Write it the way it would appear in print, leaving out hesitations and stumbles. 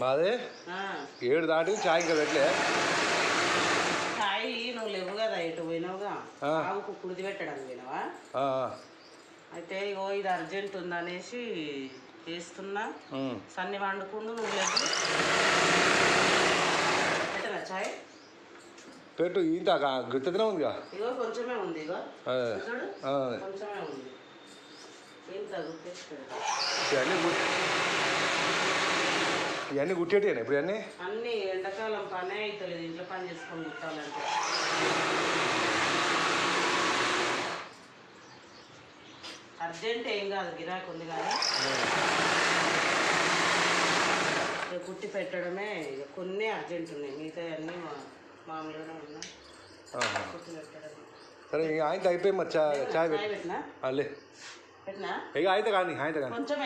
మాదే 7 దాటి చాయ్ ఇంకా పెట్టలే. చాయ్ నువ్వు లేవు కదా, ఎటు పోయినావుగా, ఆవుకు కుడిది పెట్టడానికి పోయినావా? అయితే ఇగో ఇది అర్జెంట్ ఉందనేసి చేస్తున్నా. సన్ని వండుకుండు, నువ్వు లేదు. పెట్టరా చాయ్? పెట్టు. ఇంత గుర్తునే ఉందిగా. ఇగో కొంచెమే ఉంది, ఇగో చూడు కొంచెమే ఉంది. ఇంత గుర్తిస్తాడు. ఇవన్నీ గుట్టేటివేనా ఇప్పుడు? అన్నీ అన్నీ ఎండాకాలం పనే అవుతలేదు, ఇంట్లో పని చేసుకొని కుట్టాలంటే. అర్జెంట్ ఏం కాదు, గిరాకు ఉంది కానీ కుట్టి పెట్టడమే. కొన్ని అర్జెంట్ ఉన్నాయి, మిగతా అన్నీ మామూలుగానే ఉన్నాయి. కుట్టి పెట్టడమే. సరే ఆయన అయిపోయి మరి చాయ్ పెట్టినా పెట్టినా ఇక అయితే కానీ కొంచెమే.